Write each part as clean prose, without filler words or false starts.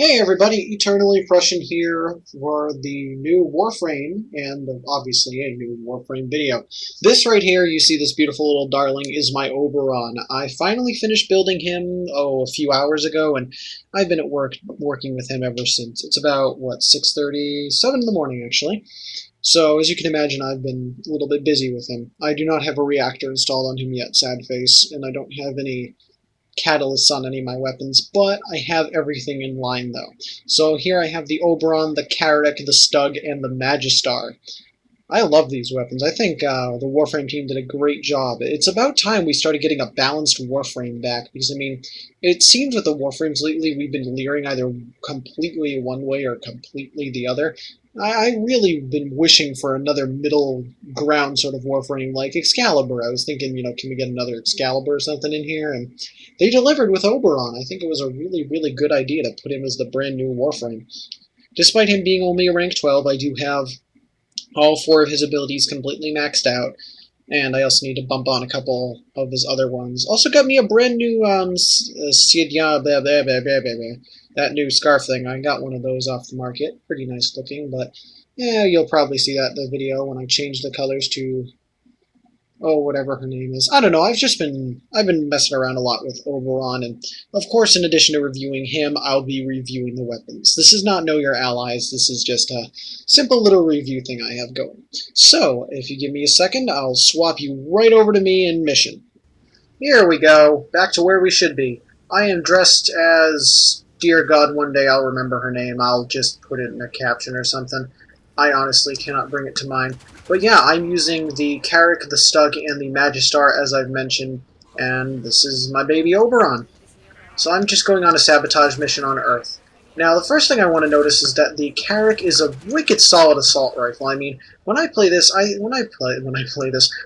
Hey everybody, EternallyPrussian here for the new Warframe, and obviously a new Warframe video. This right here, you see this beautiful little darling, is my Oberon. I finally finished building him, a few hours ago, and I've been at work working with him ever since. It's about, 6:30, 7 in the morning actually. So, as you can imagine, I've been a little bit busy with him. I do not have a reactor installed on him yet, sad face, and I don't have any catalysts on any of my weapons, but I have everything in line though. So here I have the Oberon, the Carrick, the Stug, and the Magistar. I love these weapons. I think the Warframe team did a great job. It's about time we started getting a balanced Warframe back, because, I mean, it seems with the Warframes lately we've been leering either completely one way or completely the other. I really been wishing for another middle ground sort of Warframe, like Excalibur. I was thinking, can we get another Excalibur or something in here? And they delivered with Oberon. I think it was a really, really good idea to put him as the brand new Warframe. Despite him being only a rank 12, I do have all four of his abilities completely maxed out, and I also need to bump on a couple of his other ones. Also got me a brand new, that new scarf thing. I got one of those off the market. Pretty nice looking, but yeah, you'll probably see that in the video when I change the colors to whatever her name is. I don't know. I've been messing around a lot with Oberon, and of course, in addition to reviewing him, I'll be reviewing the weapons. This is not Know Your Allies. This is just a simple little review thing I have going. So, if you give me a second, I'll swap you right over to me in mission. Here we go. Back to where we should be. I am dressed as... Dear God, one day I'll remember her name. I'll just put it in a caption or something. I honestly cannot bring it to mind. But yeah, I'm using the Karak, the Stug, and the Magistar, as I've mentioned, and this is my baby Oberon. So I'm just going on a sabotage mission on Earth. Now, the first thing I want to notice is that the Carrick is a wicked solid assault rifle. I mean, when I play this,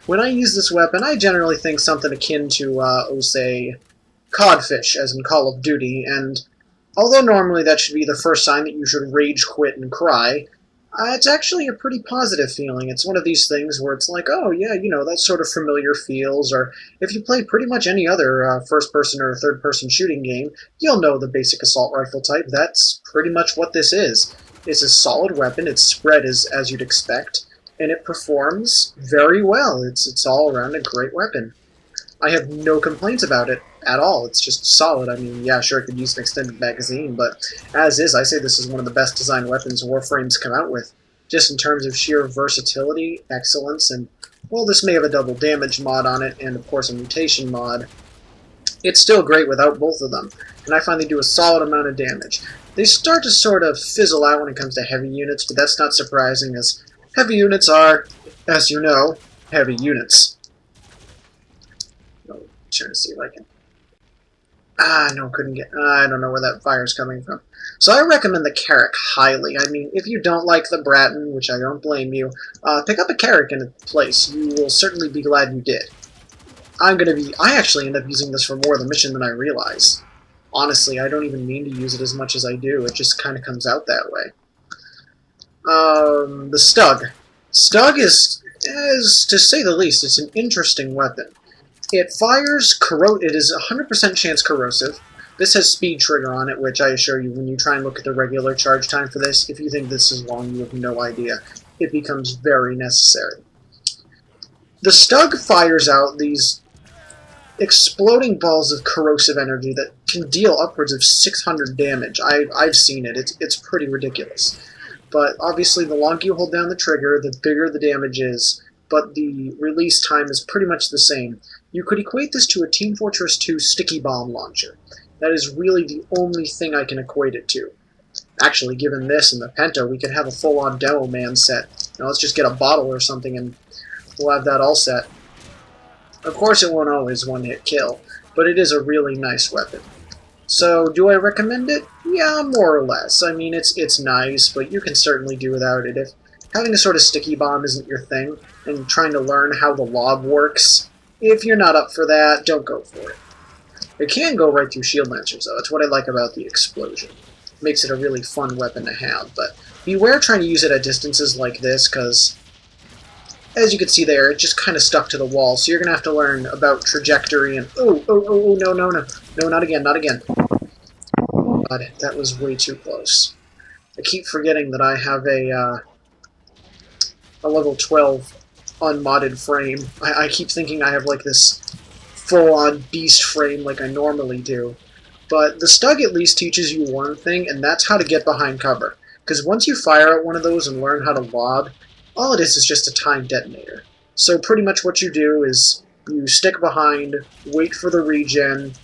when I use this weapon, I generally think something akin to, say, Codfish, as in Call of Duty, and although normally that should be the first sign that you should rage quit and cry, it's actually a pretty positive feeling. It's one of these things where it's like, oh yeah, that sort of familiar feels, or if you play pretty much any other first-person or third-person shooting game, you'll know the basic assault rifle type. That's pretty much what this is. It's a solid weapon, it's spread as you'd expect, and it performs very well. It's all around a great weapon. I have no complaints about it at all. It's just solid. I mean, yeah, sure, it could use an extended magazine, but as is, I say this is one of the best designed weapons Warframe's come out with, just in terms of sheer versatility, excellence, and, well, this may have a double damage mod on it, and of course a mutation mod. It's still great without both of them, and I find they do a solid amount of damage. They start to sort of fizzle out when it comes to heavy units, but that's not surprising, as heavy units are, as you know, heavy units. Trying to see if I can... no, couldn't get... I don't know where that fire's coming from. So I recommend the Carrick highly. I mean, if you don't like the Bratton, which I don't blame you, pick up a Carrick in its place. You will certainly be glad you did. I actually end up using this for more of the mission than I realize. Honestly, I don't even mean to use it as much as I do. It just kind of comes out that way. The Stug. Stug is, to say the least, it's an interesting weapon. It fires it is 100% chance corrosive. This has speed trigger on it, which I assure you, when you try and look at the regular charge time for this, if you think this is long, you have no idea. It becomes very necessary. The Stug fires out these exploding balls of corrosive energy that can deal upwards of 600 damage. I've seen it. It's pretty ridiculous. But obviously, the longer you hold down the trigger, the bigger the damage is, but the release time is pretty much the same. You could equate this to a Team Fortress 2 sticky bomb launcher. That is really the only thing I can equate it to. Actually, given this and the Penta, we could have a full-on Demo Man set. Now let's just get a bottle or something and we'll have that all set. Of course it won't always one-hit kill, but it is a really nice weapon. So, do I recommend it? Yeah, more or less. I mean, it's nice, but you can certainly do without it. If having a sort of sticky bomb isn't your thing, and trying to learn how the lob works, if you're not up for that, don't go for it. It can go right through shield lancers, though. That's what I like about the explosion. It makes it a really fun weapon to have, but beware trying to use it at distances like this, because, as you can see there, it just kind of stuck to the wall, so you're going to have to learn about trajectory and... Oh, no, not again. God, that was way too close. I keep forgetting that I have a level 12 unmodded frame. I keep thinking I have like this full-on beast frame like I normally do. But the Stug at least teaches you one thing, and that's how to get behind cover. Because once you fire at one of those and learn how to lob, all it is just a time detonator. So pretty much what you do is you stick behind, wait for the regen,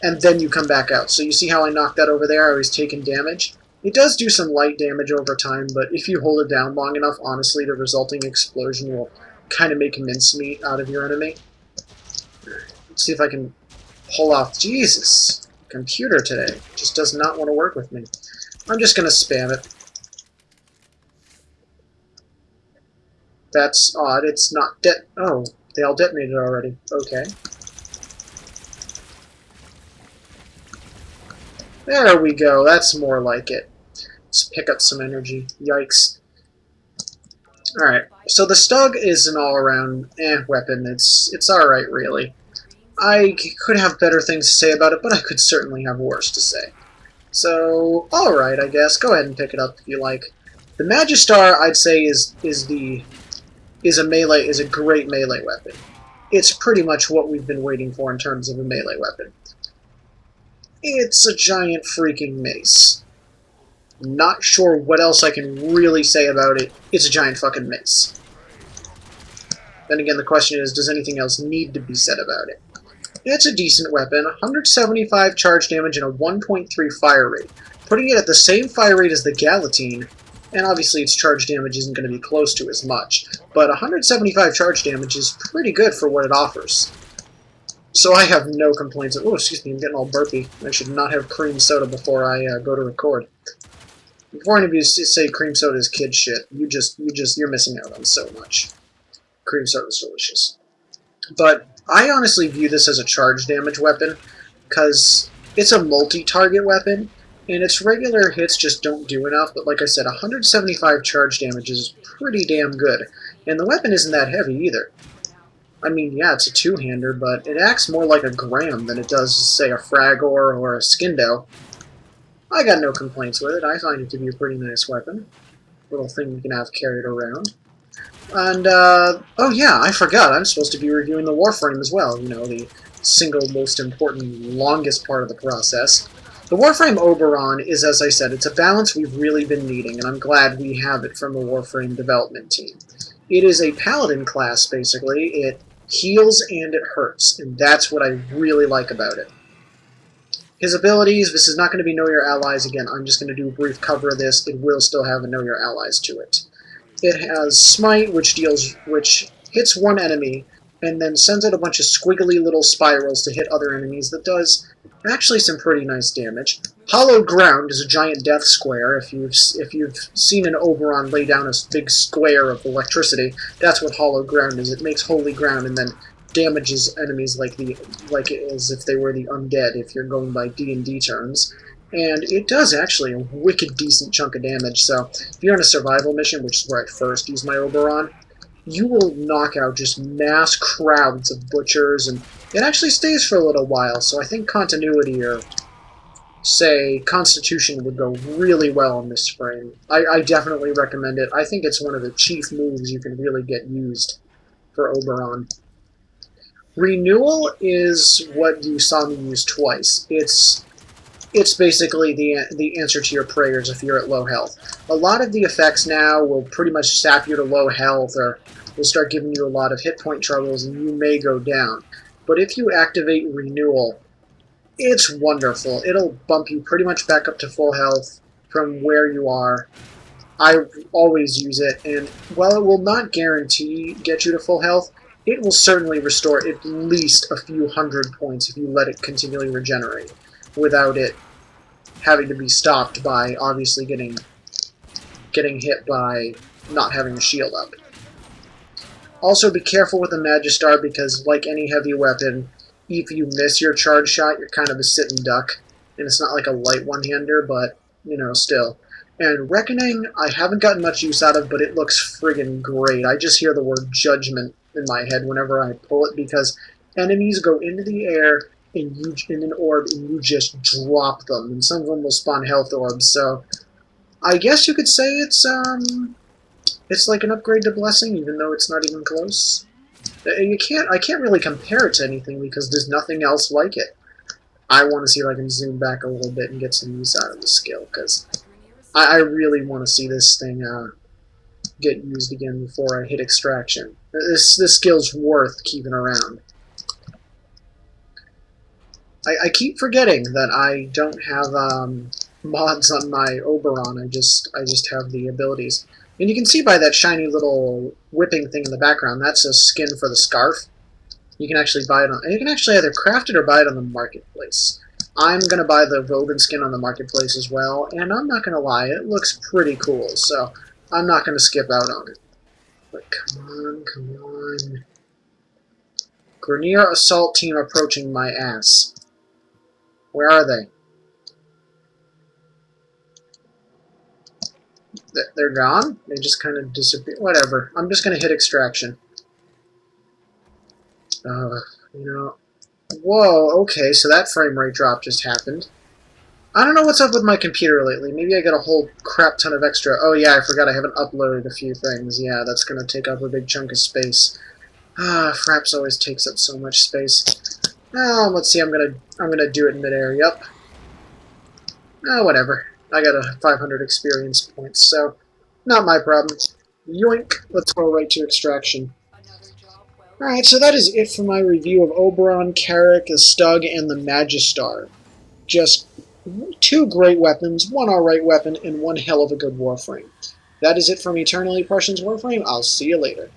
and then you come back out. So you see how I knocked that over there? I was taking damage. It does do some light damage over time, but if you hold it down long enough, honestly, the resulting explosion will kind of make mincemeat out of your enemy. Let's see if I can pull off... Jesus! Computer today just does not want to work with me. I'm just going to spam it. That's odd. It's not oh, they all detonated already. Okay. There we go. That's more like it. Let's pick up some energy. Yikes. Alright, so the Stug is an all-around weapon. It's alright, really. I could have better things to say about it, but I could certainly have worse to say. So, alright, I guess. Go ahead and pick it up if you like. The Magistar, I'd say, is a great melee weapon. It's pretty much what we've been waiting for in terms of a melee weapon. It's a giant freaking mace. Not sure what else I can really say about it. It's a giant fucking mace. Then again, the question is, does anything else need to be said about it? It's a decent weapon, 175 charge damage and a 1.3 fire rate, putting it at the same fire rate as the Galatine, and obviously its charge damage isn't going to be close to as much, but 175 charge damage is pretty good for what it offers. So I have no complaints. Oh, excuse me, I'm getting all burpy. I should not have cream soda before I go to record. Before any of you say cream soda is kid shit, you're missing out on so much. Cream soda is delicious. But I honestly view this as a charge damage weapon, because it's a multi-target weapon, and its regular hits just don't do enough, but like I said, 175 charge damage is pretty damn good. And the weapon isn't that heavy either. I mean, yeah, it's a two-hander, but it acts more like a gram than it does, say, a Fragor or a Skindo. I got no complaints with it. I find it to be a pretty nice weapon. Little thing you can have carried around. And, oh yeah, I forgot. I'm supposed to be reviewing the Warframe as well. You know, the single most important, longest part of the process. The Warframe Oberon is, as I said, it's a balance we've really been needing, and I'm glad we have it from the Warframe development team. It is a Paladin class, basically. It heals and it hurts, and that's what I really like about it. His abilities, this is not going to be Know Your Allies again. I'm just going to do a brief cover of this. It will still have a Know Your Allies to it. It has Smite, which hits one enemy, and then sends out a bunch of squiggly little spirals to hit other enemies that does actually some pretty nice damage. Hallowed Ground is a giant death square. If you've seen an Oberon lay down a big square of electricity, that's what Hallowed Ground is. It makes holy ground and then damages enemies like as if they were the undead, if you're going by D&D terms. And it does actually a wicked decent chunk of damage, so if you're on a survival mission, which is where I first use my Oberon, you will knock out just mass crowds of butchers, and it actually stays for a little while, so I think continuity or, say, Constitution would go really well in this frame. I definitely recommend it. I think it's one of the chief moves you can really get used for Oberon. Renewal is what you saw me use twice. It's basically the answer to your prayers if you're at low health. A lot of the effects now will pretty much sap you to low health, or will start giving you a lot of hit point troubles, and you may go down. But if you activate Renewal, it's wonderful. It'll bump you pretty much back up to full health from where you are. I always use it, and while it will not guarantee get you to full health, it will certainly restore at least a few hundred points if you let it continually regenerate, without it having to be stopped by obviously getting hit by not having a shield up. Also, be careful with the Magistar, because like any heavy weapon, if you miss your charge shot, you're kind of a sitting duck, and it's not like a light one-hander, but, you know, still. And Reckoning, I haven't gotten much use out of, but it looks friggin' great. I just hear the word Judgment in my head whenever I pull it, because enemies go into the air in an orb and you just drop them, and some of them will spawn health orbs. So I guess you could say it's like an upgrade to Blessing, even though it's not even close. I can't really compare it to anything because there's nothing else like it. I want to see if I can zoom back a little bit and get some use out of the skill, because I really want to see this thing get used again before I hit extraction. This skill's worth keeping around. I keep forgetting that I don't have mods on my Oberon. I just have the abilities. And you can see by that shiny little whipping thing in the background, that's a skin for the scarf. You can actually buy it on. You can actually either craft it or buy it on the marketplace. I'm gonna buy the Rogan skin on the marketplace as well, and I'm not gonna lie, it looks pretty cool. So I'm not gonna skip out on it. But come on, come on. Grenier assault team approaching my ass. Where are they? They're gone? They just kind of disappear. Whatever. I'm just going to hit extraction. You know. Whoa, okay, so that frame rate drop just happened. I don't know what's up with my computer lately. Maybe I got a whole crap ton of extra. Oh yeah, I forgot I haven't uploaded a few things. Yeah, that's going to take up a big chunk of space. Fraps always takes up so much space. Let's see, I'm gonna do it in midair. Yep. Whatever. I got a 500 experience points, so not my problem. Yoink! Let's go right to extraction. Alright, so that is it for my review of Oberon, Carrick, the Stug, and the Magistar. Just 2 great weapons, 1 alright weapon, and 1 hell of a good Warframe. That is it from Eternally Prussian's Warframe. I'll see you later.